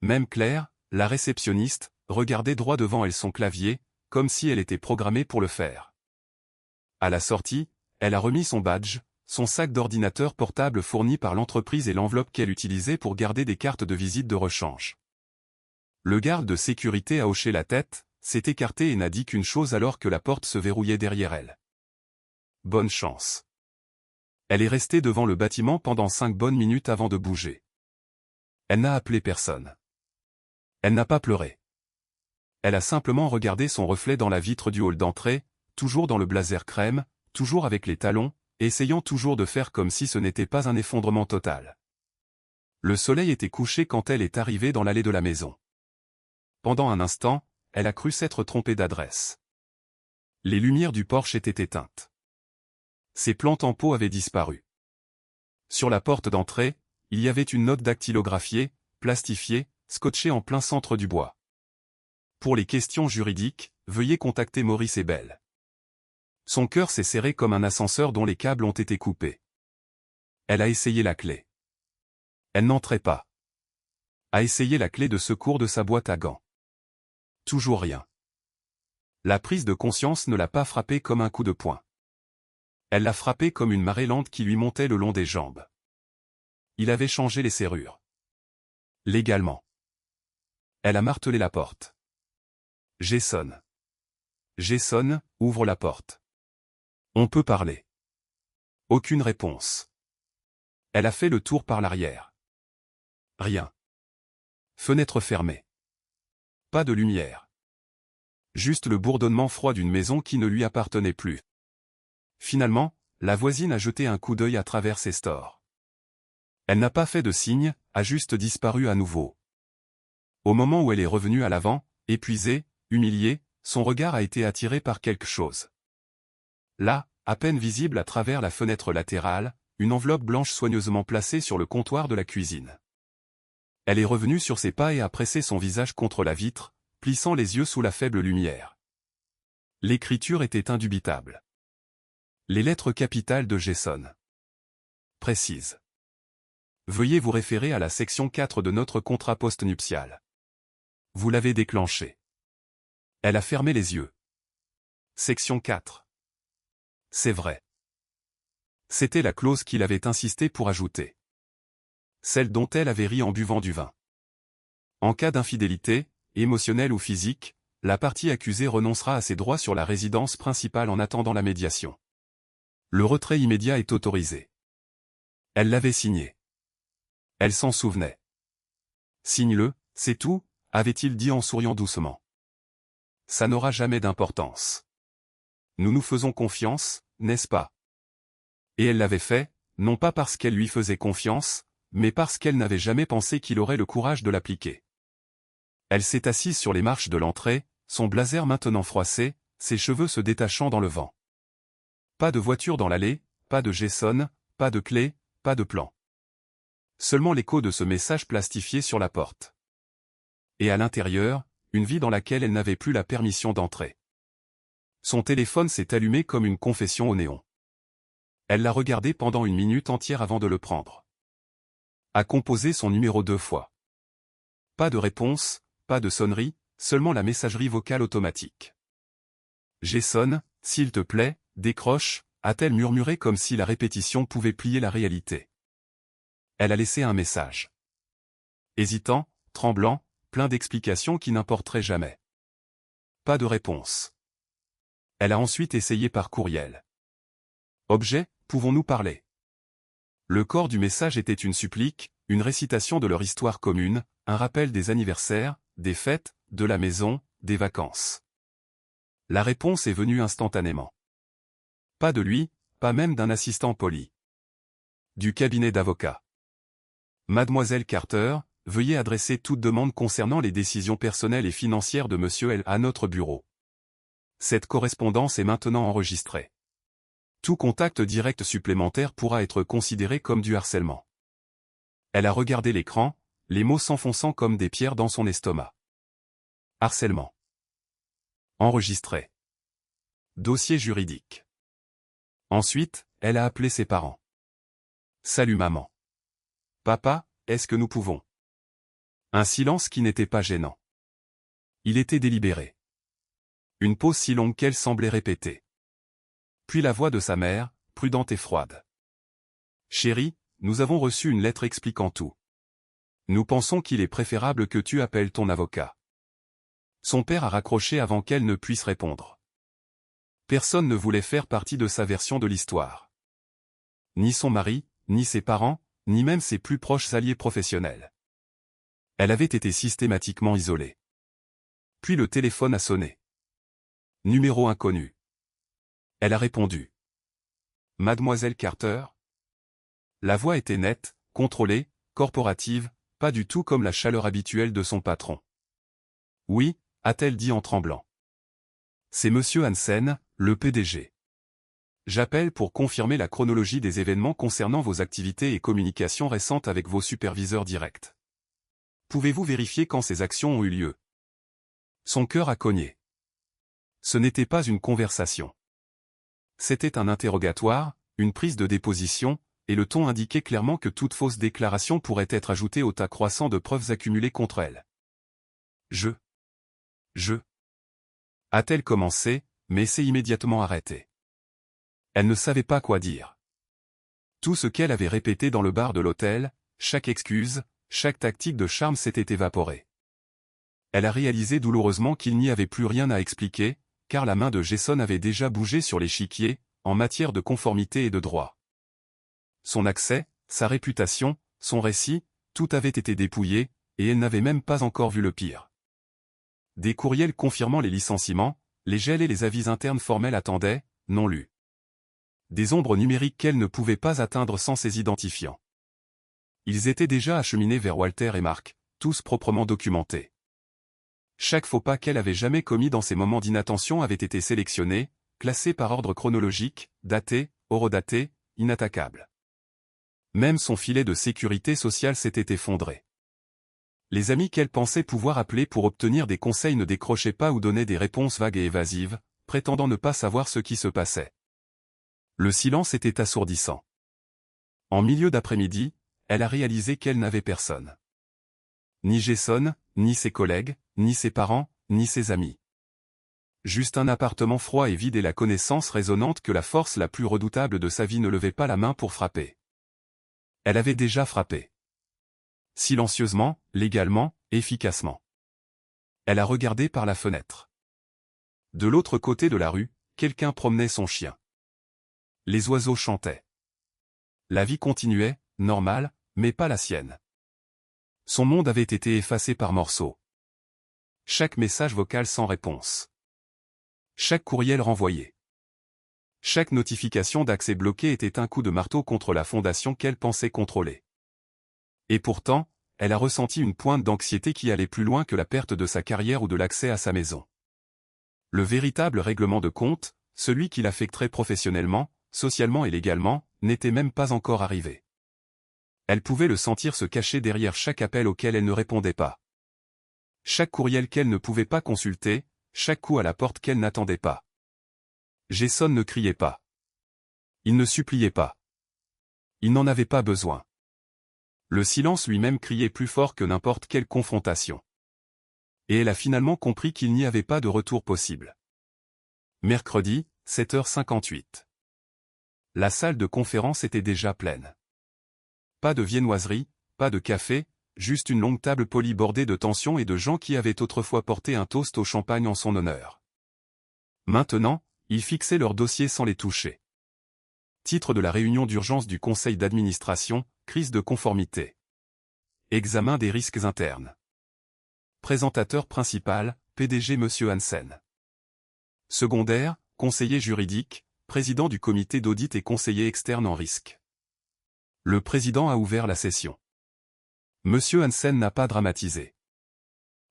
S1: Même Claire, la réceptionniste, regardait droit devant elle son clavier, comme si elle était programmée pour le faire. À la sortie, elle a remis son badge, son sac d'ordinateur portable fourni par l'entreprise et l'enveloppe qu'elle utilisait pour garder des cartes de visite de rechange. Le garde de sécurité a hoché la tête, s'est écarté et n'a dit qu'une chose alors que la porte se verrouillait derrière elle. Bonne chance. Elle est restée devant le bâtiment pendant 5 bonnes minutes avant de bouger. Elle n'a appelé personne. Elle n'a pas pleuré. Elle a simplement regardé son reflet dans la vitre du hall d'entrée, toujours dans le blazer crème, toujours avec les talons, essayant toujours de faire comme si ce n'était pas un effondrement total. Le soleil était couché quand elle est arrivée dans l'allée de la maison. Pendant un instant, elle a cru s'être trompée d'adresse. Les lumières du porche étaient éteintes. Ses plantes en pot avaient disparu. Sur la porte d'entrée, il y avait une note dactylographiée, plastifiée, scotchée en plein centre du bois. Pour les questions juridiques, veuillez contacter Maurice et Belle. Son cœur s'est serré comme un ascenseur dont les câbles ont été coupés. Elle a essayé la clé. Elle n'entrait pas. A essayé la clé de secours de sa boîte à gants. Toujours rien. La prise de conscience ne l'a pas frappée comme un coup de poing. Elle l'a frappée comme une marée lente qui lui montait le long des jambes. Il avait changé les serrures. Légalement. Elle a martelé la porte. Jason. Jason, ouvre la porte. On peut parler. Aucune réponse. Elle a fait le tour par l'arrière. Rien. Fenêtre fermée. Pas de lumière. Juste le bourdonnement froid d'une maison qui ne lui appartenait plus. Finalement, la voisine a jeté un coup d'œil à travers ses stores. Elle n'a pas fait de signe, a juste disparu à nouveau. Au moment où elle est revenue à l'avant, épuisée, humiliée, son regard a été attiré par quelque chose. Là, à peine visible à travers la fenêtre latérale, une enveloppe blanche soigneusement placée sur le comptoir de la cuisine. Elle est revenue sur ses pas et a pressé son visage contre la vitre, plissant les yeux sous la faible lumière. L'écriture était indubitable. Les lettres capitales de Jason. Précise. Veuillez vous référer à la section 4 de notre contrat postnuptial. Vous l'avez déclenché. Elle a fermé les yeux. Section 4. C'est vrai. C'était la clause qu'il avait insisté pour ajouter. Celle dont elle avait ri en buvant du vin. En cas d'infidélité, émotionnelle ou physique, la partie accusée renoncera à ses droits sur la résidence principale en attendant la médiation. Le retrait immédiat est autorisé. Elle l'avait signé. Elle s'en souvenait. Signe-le, c'est tout, avait-il dit en souriant doucement. Ça n'aura jamais d'importance. Nous nous faisons confiance, n'est-ce pas? Et elle l'avait fait, non pas parce qu'elle lui faisait confiance, mais parce qu'elle n'avait jamais pensé qu'il aurait le courage de l'appliquer. Elle s'est assise sur les marches de l'entrée, son blazer maintenant froissé, ses cheveux se détachant dans le vent. Pas de voiture dans l'allée, pas de Jason, pas de clé, pas de plan. Seulement l'écho de ce message plastifié sur la porte. Et à l'intérieur, une vie dans laquelle elle n'avait plus la permission d'entrer. Son téléphone s'est allumé comme une confession au néon. Elle l'a regardé pendant une minute entière avant de le prendre. A composé son numéro 2 fois. Pas de réponse, pas de sonnerie, seulement la messagerie vocale automatique. Jason, s'il te plaît, décroche, a-t-elle murmuré comme si la répétition pouvait plier la réalité. Elle a laissé un message. Hésitant, tremblant, plein d'explications qui n'importeraient jamais. Pas de réponse. Elle a ensuite essayé par courriel. Objet, pouvons-nous parler? Le corps du message était une supplique, une récitation de leur histoire commune, un rappel des anniversaires, des fêtes, de la maison, des vacances. La réponse est venue instantanément. Pas de lui, pas même d'un assistant poli. Du cabinet d'avocat. Mademoiselle Carter, veuillez adresser toute demande concernant les décisions personnelles et financières de Monsieur L à notre bureau. Cette correspondance est maintenant enregistrée. Tout contact direct supplémentaire pourra être considéré comme du harcèlement. Elle a regardé l'écran, les mots s'enfonçant comme des pierres dans son estomac. Harcèlement. Enregistré. Dossier juridique. Ensuite, elle a appelé ses parents. Salut maman. Papa, est-ce que nous pouvons? Un silence qui n'était pas gênant. Il était délibéré. Une pause si longue qu'elle semblait répéter. Puis la voix de sa mère, prudente et froide. Chérie, nous avons reçu une lettre expliquant tout. Nous pensons qu'il est préférable que tu appelles ton avocat. Son père a raccroché avant qu'elle ne puisse répondre. Personne ne voulait faire partie de sa version de l'histoire. Ni son mari, ni ses parents, ni même ses plus proches alliés professionnels. Elle avait été systématiquement isolée. Puis le téléphone a sonné. Numéro inconnu. Elle a répondu. Mademoiselle Carter? La voix était nette, contrôlée, corporative, pas du tout comme la chaleur habituelle de son patron. Oui, a-t-elle dit en tremblant. C'est Monsieur Hansen, le PDG. J'appelle pour confirmer la chronologie des événements concernant vos activités et communications récentes avec vos superviseurs directs. Pouvez-vous vérifier quand ces actions ont eu lieu? Son cœur a cogné. Ce n'était pas une conversation. C'était un interrogatoire, une prise de déposition, et le ton indiquait clairement que toute fausse déclaration pourrait être ajoutée au tas croissant de preuves accumulées contre elle. Je a-t-elle commencé, mais s'est immédiatement arrêtée. Elle ne savait pas quoi dire. Tout ce qu'elle avait répété dans le bar de l'hôtel, chaque excuse, chaque tactique de charme s'était évaporé. Elle a réalisé douloureusement qu'il n'y avait plus rien à expliquer, car la main de Jason avait déjà bougé sur l'échiquier, en matière de conformité et de droit. Son accès, sa réputation, son récit, tout avait été dépouillé, et elle n'avait même pas encore vu le pire. Des courriels confirmant les licenciements, les gels et les avis internes formels attendaient, non lus. Des ombres numériques qu'elle ne pouvait pas atteindre sans ses identifiants. Ils étaient déjà acheminés vers Walter et Mark, tous proprement documentés. Chaque faux pas qu'elle avait jamais commis dans ces moments d'inattention avait été sélectionné, classé par ordre chronologique, daté, horodaté, inattaquable. Même son filet de sécurité sociale s'était effondré. Les amis qu'elle pensait pouvoir appeler pour obtenir des conseils ne décrochaient pas ou donnaient des réponses vagues et évasives, prétendant ne pas savoir ce qui se passait. Le silence était assourdissant. En milieu d'après-midi, elle a réalisé qu'elle n'avait personne. Ni Jason, ni ses collègues, ni ses parents, ni ses amis. Juste un appartement froid et vide et la connaissance résonnante que la force la plus redoutable de sa vie ne levait pas la main pour frapper. Elle avait déjà frappé. Silencieusement, légalement, efficacement. Elle a regardé par la fenêtre. De l'autre côté de la rue, quelqu'un promenait son chien. Les oiseaux chantaient. La vie continuait, normale, mais pas la sienne. Son monde avait été effacé par morceaux. Chaque message vocal sans réponse. Chaque courriel renvoyé. Chaque notification d'accès bloqué était un coup de marteau contre la fondation qu'elle pensait contrôler. Et pourtant, elle a ressenti une pointe d'anxiété qui allait plus loin que la perte de sa carrière ou de l'accès à sa maison. Le véritable règlement de compte, celui qui l'affecterait professionnellement, socialement et légalement, n'était même pas encore arrivé. Elle pouvait le sentir se cacher derrière chaque appel auquel elle ne répondait pas. Chaque courriel qu'elle ne pouvait pas consulter, chaque coup à la porte qu'elle n'attendait pas. Jason ne criait pas. Il ne suppliait pas. Il n'en avait pas besoin. Le silence lui-même criait plus fort que n'importe quelle confrontation. Et elle a finalement compris qu'il n'y avait pas de retour possible. Mercredi, 7h58. La salle de conférence était déjà pleine. Pas de viennoiserie, pas de café, juste une longue table polie bordée de tensions et de gens qui avaient autrefois porté un toast au champagne en son honneur. Maintenant, ils fixaient leurs dossiers sans les toucher. Titre de la réunion d'urgence du conseil d'administration, crise de conformité. Examen des risques internes. Présentateur principal, PDG Monsieur Hansen. Secondaire, conseiller juridique, président du comité d'audit et conseiller externe en risque. Le président a ouvert la session. Monsieur Hansen n'a pas dramatisé.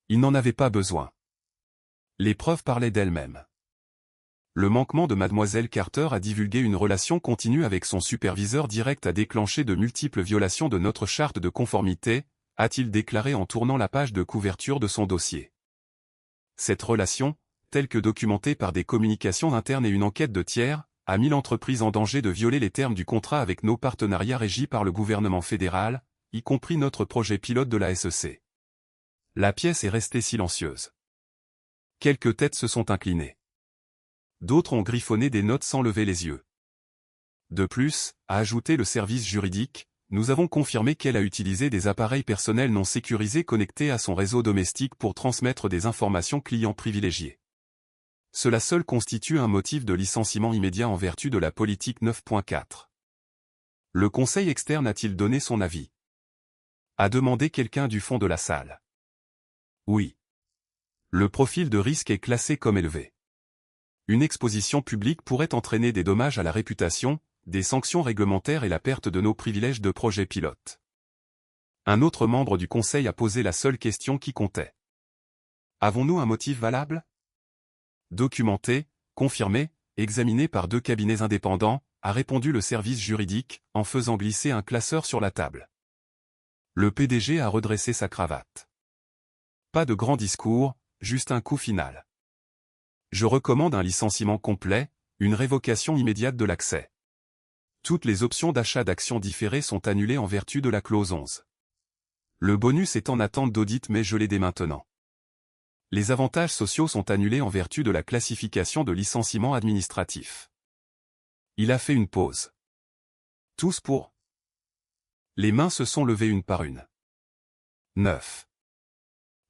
S1: Il n'en avait pas besoin. Les preuves parlaient d'elles-mêmes. Le manquement de Mademoiselle Carter à divulguer une relation continue avec son superviseur direct a déclenché de multiples violations de notre charte de conformité, a-t-il déclaré en tournant la page de couverture de son dossier. Cette relation, telle que documentée par des communications internes et une enquête de tiers, a mis l'entreprise en danger de violer les termes du contrat avec nos partenariats régis par le gouvernement fédéral, y compris notre projet pilote de la SEC. La pièce est restée silencieuse. Quelques têtes se sont inclinées. D'autres ont griffonné des notes sans lever les yeux. De plus, a ajouté le service juridique, nous avons confirmé qu'elle a utilisé des appareils personnels non sécurisés connectés à son réseau domestique pour transmettre des informations clients privilégiées. Cela seul constitue un motif de licenciement immédiat en vertu de la politique 9.4. Le conseil externe a-t-il donné son avis? A demandé quelqu'un du fond de la salle. Oui. Le profil de risque est classé comme élevé. Une exposition publique pourrait entraîner des dommages à la réputation, des sanctions réglementaires et la perte de nos privilèges de projet pilote. Un autre membre du conseil a posé la seule question qui comptait. Avons-nous un motif valable? Documenté, confirmé, examiné par 2 cabinets indépendants, a répondu le service juridique, en faisant glisser un classeur sur la table. Le PDG a redressé sa cravate. Pas de grand discours, juste un coup final. Je recommande un licenciement complet, une révocation immédiate de l'accès. Toutes les options d'achat d'actions différées sont annulées en vertu de la clause 11. Le bonus est en attente d'audit mais gelé dès maintenant. Les avantages sociaux sont annulés en vertu de la classification de licenciement administratif. Il a fait une pause. Tous pour. Les mains se sont levées une par une. 9.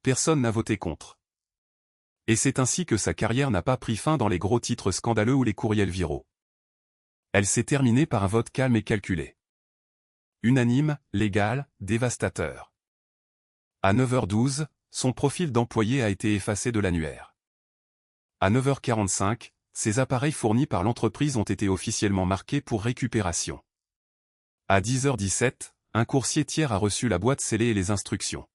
S1: Personne n'a voté contre. Et c'est ainsi que sa carrière n'a pas pris fin dans les gros titres scandaleux ou les courriels viraux. Elle s'est terminée par un vote calme et calculé. Unanime, légal, dévastateur. À 9h12, son profil d'employé a été effacé de l'annuaire. À 9h45, ses appareils fournis par l'entreprise ont été officiellement marqués pour récupération. À 10h17, un coursier tiers a reçu la boîte scellée et les instructions.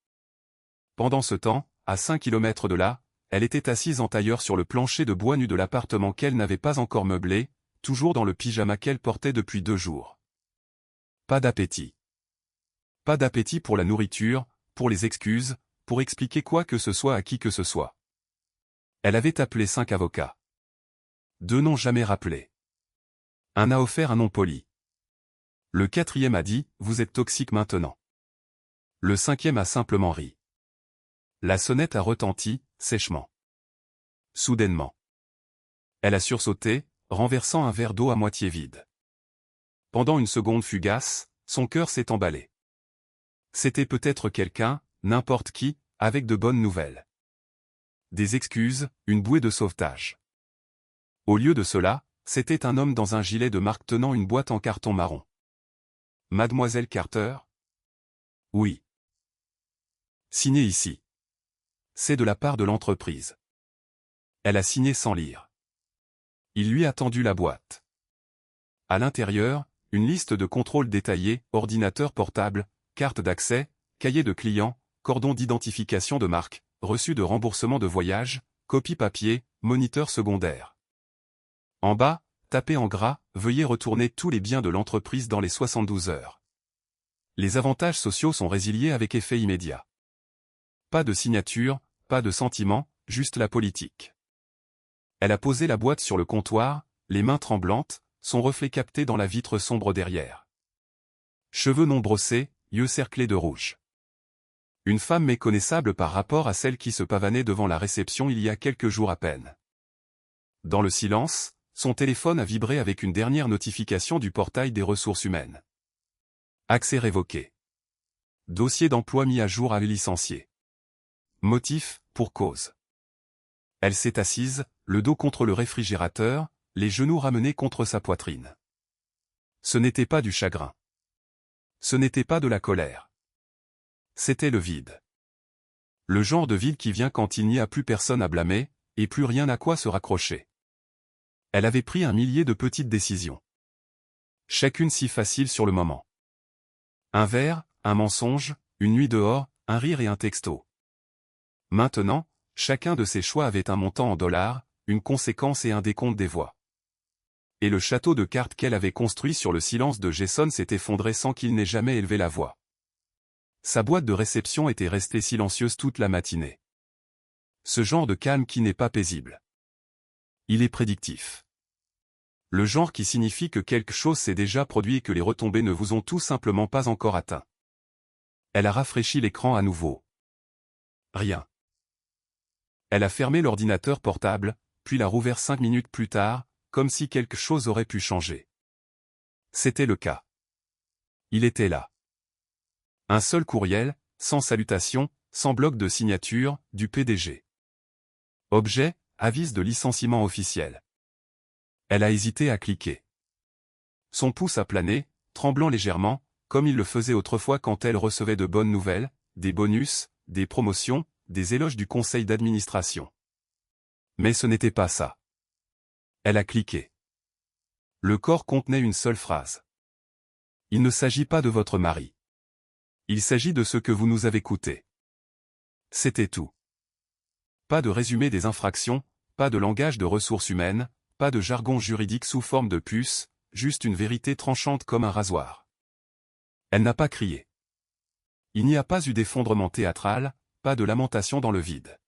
S1: Pendant ce temps, à 5 km de là, elle était assise en tailleur sur le plancher de bois nu de l'appartement qu'elle n'avait pas encore meublé, toujours dans le pyjama qu'elle portait depuis 2 jours. Pas d'appétit. Pas d'appétit pour la nourriture, pour les excuses, pour expliquer quoi que ce soit à qui que ce soit. Elle avait appelé 5 avocats. 2 n'ont jamais rappelé. Un a offert un nom poli. Le 4e a dit « Vous êtes toxique maintenant ». Le 5e a simplement ri. La sonnette a retenti, sèchement. Soudainement. Elle a sursauté, renversant un verre d'eau à moitié vide. Pendant une seconde fugace, son cœur s'est emballé. C'était peut-être quelqu'un, n'importe qui, avec de bonnes nouvelles. Des excuses, une bouée de sauvetage. Au lieu de cela, c'était un homme dans un gilet de marque tenant une boîte en carton marron. Mademoiselle Carter? Oui. Signé ici. C'est de la part de l'entreprise. Elle a signé sans lire. Il lui a tendu la boîte. À l'intérieur, une liste de contrôles détaillés, ordinateur portable, carte d'accès, cahier de client, cordon d'identification de marque, reçu de remboursement de voyage, copie papier, moniteur secondaire. En bas, tapé en gras, veuillez retourner tous les biens de l'entreprise dans les 72 heures. Les avantages sociaux sont résiliés avec effet immédiat. Pas de signature, pas de sentiment, juste la politique. Elle a posé la boîte sur le comptoir, les mains tremblantes, son reflet capté dans la vitre sombre derrière. Cheveux non brossés, yeux cerclés de rouge. Une femme méconnaissable par rapport à celle qui se pavanait devant la réception il y a quelques jours à peine. Dans le silence, son téléphone a vibré avec une dernière notification du portail des ressources humaines. Accès révoqué. Dossier d'emploi mis à jour à licencié. Motif, pour cause. Elle s'est assise, le dos contre le réfrigérateur, les genoux ramenés contre sa poitrine. Ce n'était pas du chagrin. Ce n'était pas de la colère. C'était le vide. Le genre de vide qui vient quand il n'y a plus personne à blâmer, et plus rien à quoi se raccrocher. Elle avait pris un millier de petites décisions. Chacune si facile sur le moment. Un verre, un mensonge, une nuit dehors, un rire et un texto. Maintenant, chacun de ces choix avait un montant en dollars, une conséquence et un décompte des voix. Et le château de cartes qu'elle avait construit sur le silence de Jason s'est effondré sans qu'il n'ait jamais élevé la voix. Sa boîte de réception était restée silencieuse toute la matinée. Ce genre de calme qui n'est pas paisible. Il est prédictif. Le genre qui signifie que quelque chose s'est déjà produit et que les retombées ne vous ont tout simplement pas encore atteint. Elle a rafraîchi l'écran à nouveau. Rien. Elle a fermé l'ordinateur portable, puis l'a rouvert 5 minutes plus tard, comme si quelque chose aurait pu changer. C'était le cas. Il était là. Un seul courriel, sans salutation, sans bloc de signature, du PDG. Objet, avis de licenciement officiel. Elle a hésité à cliquer. Son pouce a plané, tremblant légèrement, comme il le faisait autrefois quand elle recevait de bonnes nouvelles, des bonus, des promotions, des éloges du conseil d'administration. Mais ce n'était pas ça. Elle a cliqué. Le corps contenait une seule phrase. Il ne s'agit pas de votre mari. Il s'agit de ce que vous nous avez coûté. C'était tout. Pas de résumé des infractions, pas de langage de ressources humaines, pas de jargon juridique sous forme de puce, juste une vérité tranchante comme un rasoir. Elle n'a pas crié. Il n'y a pas eu d'effondrement théâtral, pas de lamentation dans le vide.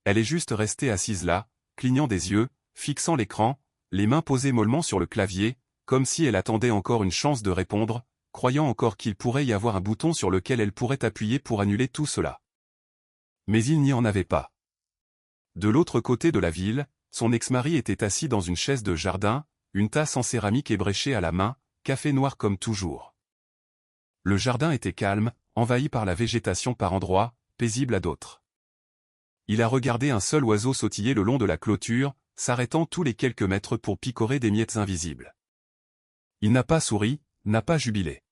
S1: Elle est juste restée assise là, clignant des yeux, fixant l'écran, les mains posées mollement sur le clavier, comme si elle attendait encore une chance de répondre, croyant encore qu'il pourrait y avoir un bouton sur lequel elle pourrait appuyer pour annuler tout cela. Mais il n'y en avait pas. De l'autre côté de la ville, son ex-mari était assis dans une chaise de jardin, une tasse en céramique ébréchée à la main, café noir comme toujours. Le jardin était calme, envahi par la végétation par endroits, paisible à d'autres. Il a regardé un seul oiseau sautiller le long de la clôture, s'arrêtant tous les quelques mètres pour picorer des miettes invisibles. Il n'a pas souri, n'a pas jubilé.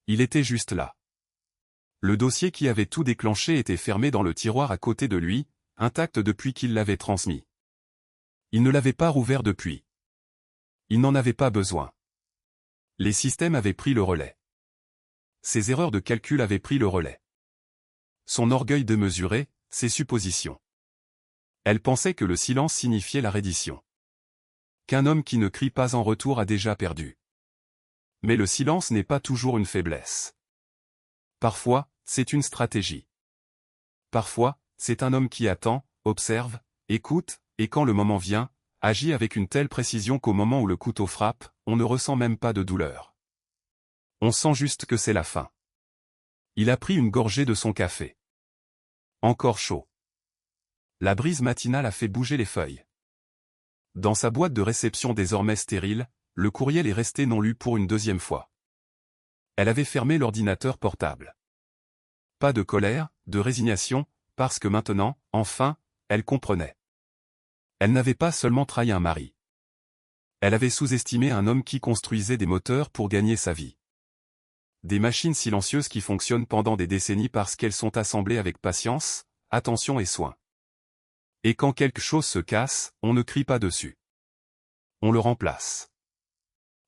S1: Il était juste là. Le dossier qui avait tout déclenché était fermé dans le tiroir à côté de lui, intact depuis qu'il l'avait transmis. Il ne l'avait pas rouvert depuis. Il n'en avait pas besoin. Les systèmes avaient pris le relais. Ses erreurs de calcul avaient pris le relais. Son orgueil démesuré, ses suppositions. Elle pensait que le silence signifiait la reddition. Qu'un homme qui ne crie pas en retour a déjà perdu. Mais le silence n'est pas toujours une faiblesse. Parfois, c'est une stratégie. Parfois, c'est un homme qui attend, observe, écoute, et quand le moment vient, agit avec une telle précision qu'au moment où le couteau frappe, on ne ressent même pas de douleur. On sent juste que c'est la fin. Il a pris une gorgée de son café. Encore chaud. La brise matinale a fait bouger les feuilles. Dans sa boîte de réception désormais stérile, le courriel est resté non lu pour une deuxième fois. Elle avait fermé l'ordinateur portable. Pas de colère, de résignation, parce que maintenant, enfin, elle comprenait. Elle n'avait pas seulement trahi un mari. Elle avait sous-estimé un homme qui construisait des moteurs pour gagner sa vie. Des machines silencieuses qui fonctionnent pendant des décennies parce qu'elles sont assemblées avec patience, attention et soin. Et quand quelque chose se casse, on ne crie pas dessus. On le remplace.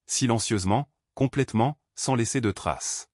S1: Silencieusement, complètement, sans laisser de traces.